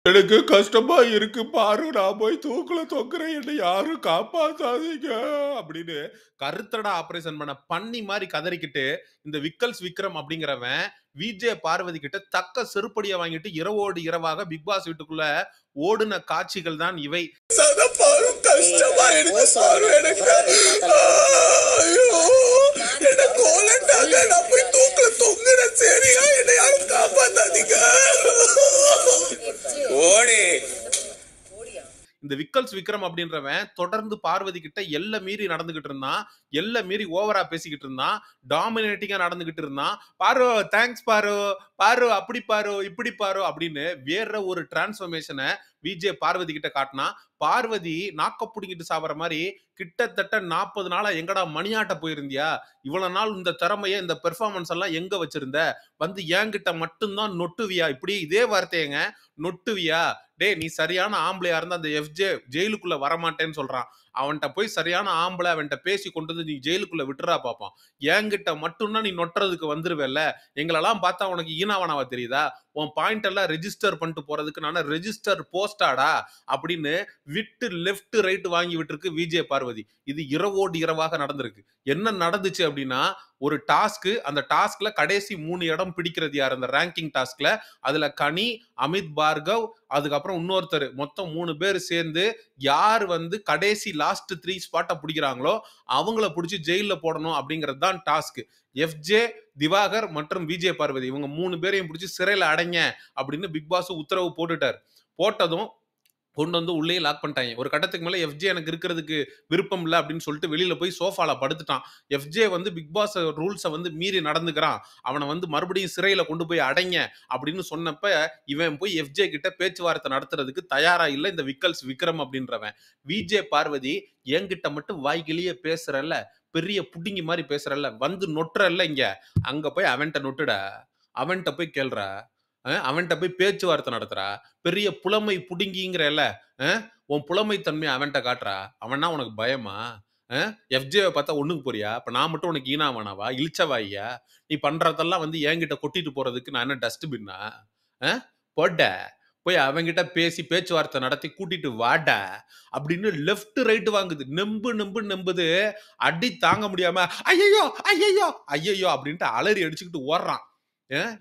எனக்கு கஷ்டமா இருக்கு பாரு. நான் போய் தூக்குல தொங்குறேன். என்ன யாரும் காப்பாத்தாதீங்க அப்படின்னு கருத்தடா ஆபரேஷன் பண்ண பன்னி மாரி கதறிக்கிட்டு, இந்த விக்கல்ஸ் விக்ரம் அப்படிங்கிறவன் விஜே பார்வதி கிட்ட தக்க செருப்படிய வாங்கிட்டு இரவோடு இரவாக பிக் பாஸ் வீட்டுக்குள்ள ஓடுன காட்சிகள் தான் இவை. பாரு கஷ்டமா இருக்கு பாரு எனக்கு. ஐயோ! என்ன கோலட்டாங்க. நான் போய் தூக்குல தொங்குறேன். சரியா? என்ன யாரும் காப்பாத்தாதீங்க. ஓடி. இந்த விக்கல்ஸ் விக்ரம் அப்படின்றவன் தொடர்ந்து பார்வதி கிட்ட எல்லை மீறி நடந்துகிட்டு இருந்தான். எல்லை மீறி ஓவரா பேசிக்கிட்டு இருந்தான். டாமினேட்டிங்கா நடந்துகிட்டு இருந்தான். பாரு தேங்க்ஸ் பாரு, பாரு அப்படி பாரு இப்படி பாரு அப்படின்னு வேற ஒரு டிரான்ஸ்ஃபர்மேஷனை விஜே பார்வதி கிட்ட காட்டினா. பார்வதி நாக்க புடிங்கிட்டு சாப்பிட்ற மாதிரி கிட்டத்தட்ட 40 நாளா எங்கடா மணியாட்ட போயிருந்தியா? இவ்வளவு நாள் இந்த திறமைய இந்த பெர்ஃபார்மன்ஸ் எல்லாம் எங்க வச்சிருந்த? வந்து என்கிட்ட மட்டும்தான் நொட்டுவியா? இப்படி இதே வார்த்தையங்க, நொட்டுவியா? டேய் நீ சரியான ஆம்பளையா இருந்தா அந்த எஃப்ஜே ஜெயிலுக்குள்ள வரமாட்டேன்னு சொல்றான். அவன்கிட்ட போய் சரியான ஆம்பளை அவன்கிட்ட பேசி கொண்டு வந்து நீ ஜெயிலுக்குள்ள விட்டுறா பாப்பான். என்கிட்ட மட்டும்னா நீ நொட்டுறதுக்கு வந்துருவேல்ல. எங்களெல்லாம் பார்த்தா உனக்கு ஈனாவனாவா தெரியுதா? உன் பாயிண்ட் எல்லாம் ரெஜிஸ்டர் பண்ணிட்டு போறதுக்கு நான் ரெஜிஸ்டர் போஸ்டாடா அப்படின்னு விட்டு லெஃப்ட் ரைட் வாங்கி விட்டுருக்கு விஜே பார்வதி. இது இரவோடு இரவாக நடந்திருக்கு. என்ன நடந்துச்சு அப்படின்னா, ஒரு டாஸ்க், அந்த டாஸ்க்ல கடைசி 3 இடம் பிடிக்கிறது யார்? அந்த ரேங்கிங் டாஸ்க்ல அதுல கனி, அமித் பார்கவ், அதுக்கப்புறம் இன்னொருத்தர், மொத்தம் 3 பேர் சேர்ந்து யார் வந்து கடைசி லாஸ்ட் 3 ஸ்பாட்டை பிடிக்கிறாங்களோ அவங்கள பிடிச்சி ஜெயில போடணும் அப்படிங்கிறது தான் டாஸ்க். எஃப்ஜே, திவாகர் மற்றும் விஜே பார்வதி இவங்க 3 பேரையும் பிடிச்சி சிறையில அடைங்க அப்படின்னு பிக் பாஸ் உத்தரவு போட்டுட்டார். போட்டதும் கொண்டு வந்து உள்ளே லாக் பண்ணிட்டாங்க. ஒரு கட்டத்துக்கு மேல எஃப்ஜே எனக்கு இருக்கிறதுக்கு விருப்பம் இல்லை அப்படின்னு சொல்லிட்டு வெளியில போய் சோஃபால படுத்துட்டான். எஃப்ஜே வந்து பிக் பாஸ் ரூல்ஸை வந்து மீறி நடந்துக்கிறான், அவனை வந்து மறுபடியும் சிறையில கொண்டு போய் அடைங்க அப்படின்னு சொன்னப்ப இவன் போய் எஃப்ஜே கிட்ட பேச்சுவார்த்தை நடத்துறதுக்கு தயாரா இல்லை இந்த விக்கல்ஸ் விக்ரம் அப்படின்றவன். விஜே பார்வதி என்கிட்ட மட்டும் வாய்க்கிலேயே பேசுறல்ல, பெரிய புடிங்கி மாதிரி பேசுறல்ல, வந்து நொட்டுறல்ல இங்க, அங்க போய் அவன்கிட்ட நொட்டுடா, அவன்கிட்ட போய் கேள்றா, அவன்கிட்ட போய் பேச்சுவார்த்தை நடத்துறா, பெரிய புலமை புடுங்கிங்கிறல்ல, உன் புலமை தன்மையை அவன்கிட்ட காட்டுறா. அவன்னா உனக்கு பயமா? எஃப்ஜேவை பார்த்தா ஒண்ணுக்கு போறியா? அப்ப நான் மட்டும் உனக்கு ஈனாவானாவா? இழிச்சவாயா? நீ பண்றதெல்லாம் வந்து என்கிட்ட கொட்டிட்டு போறதுக்கு நான் என்ன டஸ்ட்பின்னா? போட போய் அவங்கிட்ட பேசி பேச்சுவார்த்தை நடத்தி கூட்டிட்டு வாடா அப்படின்னு லெஃப்ட் ரைட் வாங்குது. நெம்பு நெம்பு நெம்புது. அடி தாங்க முடியாம ஐயோ ஐயோ ஐயோ அப்படின்ட்டு அலறி அடிச்சுக்கிட்டு ஓடுறான்.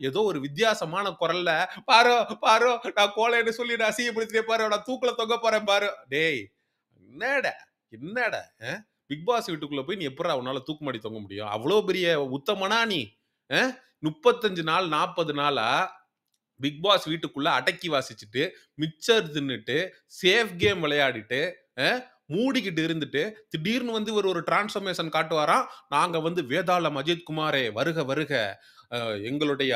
ஏதோ ஒரு வித்தியாசமான குரல்ல பாரு பாரு நான் கோலைன்னு சொல்லி நான் அசிங்கப்படுத்திட்டே பாரு, நான் தூக்குல தொங்க போறேன் பாரு. டேய் என்னடா என்னடா பிக் பாஸ் வீட்டுக்குள்ள போய் நீ எப்படா உன்னால தூக்கு மாடி தொங்க முடியும்? அவ்வளவு பெரிய உத்தமனா நீ? 35 நாள் 40 நாளா பிக் பாஸ் வீட்டுக்குள்ள அடக்கி வாசிச்சுட்டு மிச்சர் தின்னுட்டு சேஃப் கேம் விளையாடிட்டு மூடிக்கிட்டு இருந்துட்டு திடீர்னு வந்து ஒரு டிரான்ஸ்ஃபர்மேஷன் காட்டுவாராம். நாங்க வந்து வேதாளம் அஜித் குமாரே வருக வருக, எங்களுடைய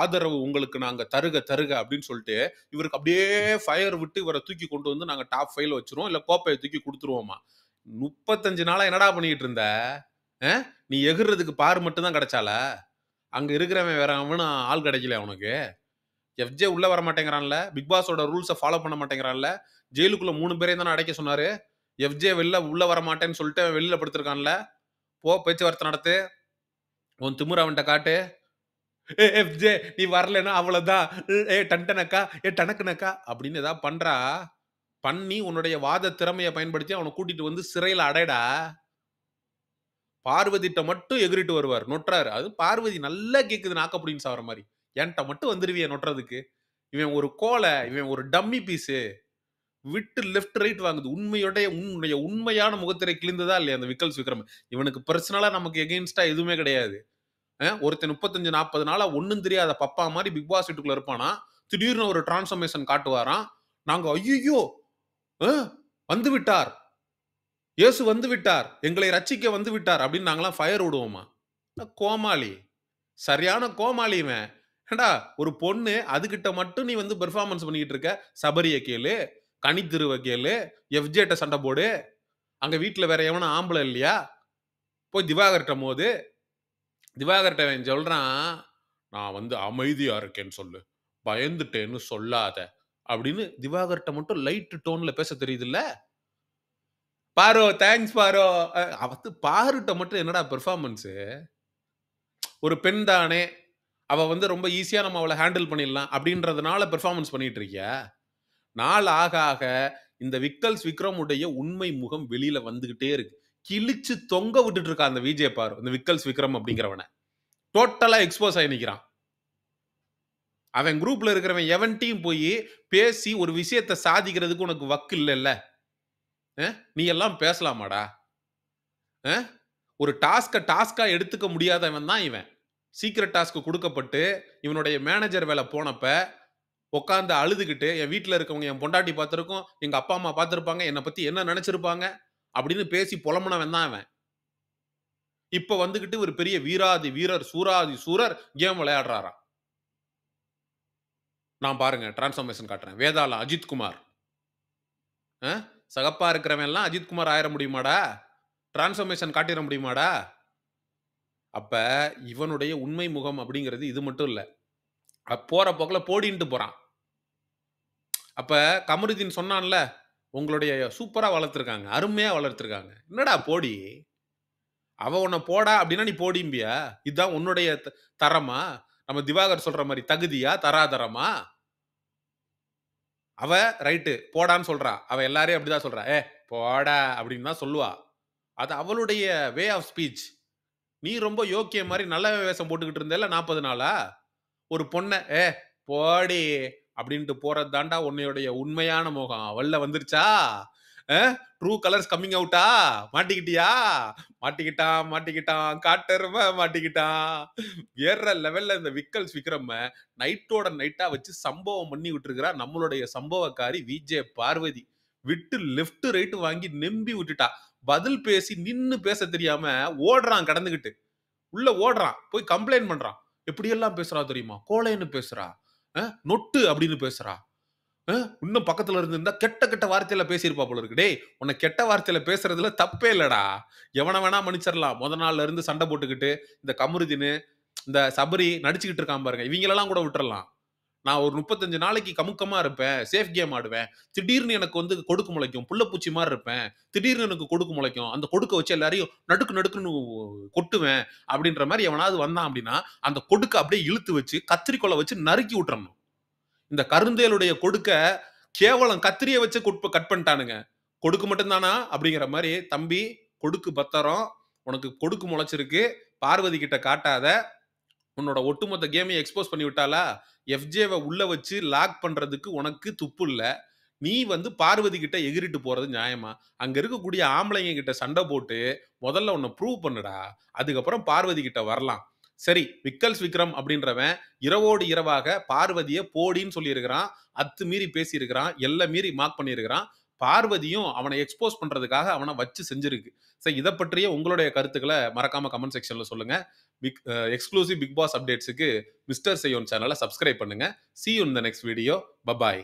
ஆதரவு உங்களுக்கு நாங்க தருக தருக அப்படின்னு சொல்லிட்டு இவருக்கு அப்படியே ஃபயர் விட்டு இவரை தூக்கி கொண்டு வந்து நாங்க டாப் 5 வச்சிருவோம், இல்ல கோப்பையை தூக்கி கொடுத்துருவோமா. 35 நாளா என்னடா பண்ணிட்டு இருந்த? நீ எகுறதுக்கு பாரு மட்டும் தான் கிடைச்சால? அங்க இருக்கிறவன் வேற அவனும் ஆள் கிடைக்கல உனக்கு? எஃப்ஜே உள்ள வர மாட்டேங்கிறான்ல, பிக் பாஸோட ரூல்ஸை ஃபாலோ பண்ண மாட்டேங்கிறான்ல, ஜெயிலுக்குள்ள 3 பேரையும் தானே அடைக்க சொன்னாரு. எஃப்ஜே உள்ள வர மாட்டேன்னு சொல்லிட்டு வெளியில படுத்திருக்கான்ல. போ பேச்சுவார்த்தை நடத்து, உன் திமிர அவன்கிட்ட காட்டு. எஃப்ஜே நீ வரலன்னா அவ்வளவுதான், டன்டனக்கா டனக்குனக்கா அப்படின்னு ஏதாவது பண்றா, பண்ணி உன்னுடைய வாத திறமையை பயன்படுத்தி அவனை கூட்டிட்டு வந்து சிறையில அடைடா. பார்வதிட்ட மட்டும் எகிரிட்டு வருவார், நொட்டுறாரு. அது பார்வதி நல்லா கேக்குது நாக்க அப்படின்னு சாவற மாதிரி. என்கிட்ட மட்டும் வந்துருவிய நொட்டுறதுக்கு? இவன் ஒரு கோலை, இவன் ஒரு டம்மி பீஸு. விட்டு லெஃப்ட் ரைட் வாங்குது. உன்னுடைய உண்மையான முகத்திரை கிழிந்ததா இல்லையா அந்த விக்கல்ஸ் விக்ரம்? இவனுக்கு பர்சனலா நமக்கு எகெயின்ஸ்டா எதுவுமே கிடையாது. ஒருத்தன் 35 40 நாளா ஒன்னும் தெரியாத பப்பா மாதிரி பிக் பாஸ் வீட்டுக்குள்ள இருப்பானா, திடீர்னு ஒரு டிரான்ஸ்ஃபர்மேஷன் காட்டுவாராம். நாங்க ஐயோ வந்து விட்டார், இயேசு வந்து விட்டார், எங்களை ரட்சிக்க வந்து விட்டார் அப்படின்னு நாங்களாம் ஃபயர் விடுவோமா? கோமாளி, சரியான கோமாளி இவன். ஏண்டா ஒரு பொண்ணு அதுகிட்ட மட்டும் நீ வந்து பெர்ஃபார்மன்ஸ் பண்ணிக்கிட்டு இருக்க? சபரிய கேளு, கனித்திருவ கேளு, எஃப்ஜேட்ட சண்டை போடு. அங்க வீட்டுல வேற எவனும் ஆம்பளை இல்லையா? போய் திவாகர்ட்ட மோது. திவாகர்ட்ட அவன் சொல்றான், நான் வந்து அமைதியா இருக்கேன்னு சொல்லு, பயந்துட்டேன்னு சொல்லாத அப்படின்னு திவாகர்ட்ட மட்டும் லைட் டோன்ல பேச தெரியுதுல்ல. பாரோ தேங்க்ஸ் பாரோ. அவத்து பாருட்ட மட்டும் என்னடா பெர்ஃபார்மன்ஸ்? ஒரு பெண் தானே, அவ வந்து ரொம்ப ஈஸியா நம்ம அவளை ஹேண்டில் பண்ணிடலாம் அப்படின்றதுனால பெர்ஃபார்மன்ஸ் பண்ணிட்டு இருக்கியா? நாள் ஆக ஆக இந்த விக்கல்ஸ் விக்ரமுடைய உண்மை முகம் வெளியில வந்துகிட்டே இருக்கு. கிழிச்சு தொங்க விட்டுட்டு இருக்கான் அந்த விஜே பாரு. இந்த விக்கல்ஸ் விக்ரம் அப்படிங்கிறவன. டோட்டலா எக்ஸ்போஸ் ஆகி நிக்கிறான். அவன் குரூப்ல இருக்கிறவன் எவன்ட்டையும் போய் பேசி ஒரு விஷயத்தை சாதிக்கிறதுக்கு உனக்கு வக்கு இல்லைல்ல. நீ எல்லாம் பேசலாமாடா? ஒரு டாஸ்கா எடுத்துக்க முடியாதவன் தான் இவன். சீக்ரெட் டாஸ்க் கொடுக்கப்பட்டு இவனுடைய மேனேஜர் வேலை போனப்ப உட்காந்து அழுதுகிட்டு என் வீட்டில் இருக்கவங்க என் பொண்டாட்டி பார்த்துருக்கோம், எங்க அப்பா அம்மா பார்த்துருப்பாங்க, என்னை பத்தி என்ன நினைச்சிருப்பாங்க அப்படின்னு பேசி புலம்புனவன் தான் அவன். இப்ப வந்துகிட்டு ஒரு பெரிய வீராதி வீரர் சூராதி சூரர் கேம் விளையாடுறாராம். நான் பாருங்க டிரான்ஸ்ஃபர்மேஷன் காட்டுறேன். வேதாளம் அஜித் குமார். சகப்பா இருக்கிறவன் எல்லாம் அஜித் குமார் ஆயிட முடியுமாடா? டிரான்ஸ்ஃபர்மேஷன் காட்டிட முடியுமாடா? அப்ப இவனுடைய உண்மை முகம் அப்படிங்கிறது இது மட்டும் இல்ல. போற போக்குல போடின்ட்டு போறான். அப்ப கமருதீன் சொன்னான்ல, உங்களுடைய சூப்பரா வளர்த்திருக்காங்க. அருமையா வளர்த்திருக்காங்க. என்னடா போடி? அவ உன்ன போடா அப்படின்னா நீ போடிம்பியா? இதுதான் உன்னுடைய தரமா? நம்ம திவாகர் சொல்ற மாதிரி தகுதியா? தராதரமா? அவ ரைட்டு போடான்னு சொல்றா. அவ எல்லாரையும் அப்படிதான் சொல்றா. போடா அப்படின்னு தான் சொல்லுவா. அது அவளுடைய வே ஆஃப் ஸ்பீச். நீ ரொம்ப யோக்கிய மாதிரி நல்ல வேஷம் போட்டுக்கிட்டு இருந்தேல 40 நாளா? ஒரு பொண்ண போடி அப்படின்ட்டு போறது தாண்டா உன்னையுடைய உண்மையான முகம். வெளில வந்துருச்சா? ட்ரூ கலர்ஸ் கம்மிங் அவுட்டா? மாட்டிக்கிட்டியா? மாட்டிக்கிட்டான் காட்டெருமை மாட்டிக்கிட்டான். வேற லெவல்ல இந்த விக்கல்ஸ் விக்ரம் நைட்டோட நைட்டா வச்சு சம்பவம் பண்ணி விட்டுருக்கிறா நம்மளுடைய சம்பவக்காரி விஜே பார்வதி. விட்டு லெஃப்ட் ரைட் வாங்கி நெம்பி விட்டுட்டா. பதில் பேசி நின்னு பேச தெரியாம ஓடுறான் கடந்துகிட்டு. உள்ள ஓடுறான். போய் கம்ப்ளைண்ட் பண்றான். எப்படியெல்லாம் பேசுறா தெரியுமா? கோழைன்னு பேசுறா. நொட்டு அப்படின்னு பேசுறா. இன்னும் பக்கத்துல இருந்திருந்தா கெட்ட கெட்ட வார்த்தையில பேசியிருப்பா போல இருக்கு. டேய் உன்னை கெட்ட வார்த்தையில பேசுறதுல தப்பே இல்லடா. எவனை வேணா மன்னிச்சிடலாம். நாள்ல இருந்து சண்டை போட்டுக்கிட்டு இந்த கமருதீன் இந்த சபரி நடிச்சுக்கிட்டு இருக்கான் பாருங்க. இவங்களெல்லாம் கூட விட்டுறலாம். நான் ஒரு 35 நாளைக்கு கமுக்கமா இருப்பேன். சேஃப் கேம் ஆடுவேன். திடீர்னு எனக்கு வந்து கொடுக்கு முளைக்கும். புள்ளப்பூச்சி மாதிரி இருப்பேன். திடீர்னு எனக்கு கொடுக்கு முளைக்கும். அந்த கொடுக்க வச்சு எல்லாரையும் நடுக்கு நடுக்குன்னு கொட்டுவேன். அப்படின்ற மாதிரி எவனாவது வந்தான் அப்படின்னா அந்த கொடுக்க அப்படியே இழுத்து வச்சு கத்திரிக்கோலை வச்சு நறுக்கி விட்டுறணும். இந்த கருந்தேலுடைய கொடுக்க கேவலம் கத்திரிய வச்சு கட் பண்ணிட்டானுங்க. கொடுக்கு மட்டும்தானா அப்படிங்கிற மாதிரி தம்பி கொடுக்கு பத்திரம். உனக்கு கொடுக்கு முளைச்சிருக்கு. பார்வதி கிட்ட காட்டாத. உன்னோட ஒட்டுமொத்த கேமையும் எக்ஸ்போஸ் பண்ணி விட்டாலா? எஃப்ஜேவை உள்ள வச்சு லாக் பண்றதுக்கு உனக்கு துப்பு இல்ல. நீ வந்து பார்வதி கிட்ட எகிரிட்டு போறது நியாயமா? அங்க இருக்கக்கூடிய ஆம்பளைங்க கிட்ட சண்டை போட்டு முதல்ல உன்னை ப்ரூவ் பண்ணுடா. அதுக்கப்புறம் பார்வதி கிட்ட வரலாம். சரி விக்கல்ஸ் விக்ரம் அப்படின்றவன் இரவோடு இரவாக பார்வதியை போடின்னு சொல்லியிருக்கிறான். அத்துமீறி பேசியிருக்கிறான். எல்லாம் மீறி மார்க் பண்ணியிருக்கிறான். பார்வதியும் அவனை எக்ஸ்போஸ் பண்றதுக்காக அவனை வச்சு செஞ்சிருக்கு. சரி இதை பற்றிய உங்களுடைய கருத்துக்களை மறக்காம கமெண்ட் செக்ஷன்ல சொல்லுங்க. எக்ஸ்க்ளூசிவ் பிக் பாஸ் அப்டேட்ஸுக்கு மிஸ்டர் செய்யோன் சேனலை சப்ஸ்கிரைப் பண்ணுங்க. See you in the next video. Bye bye.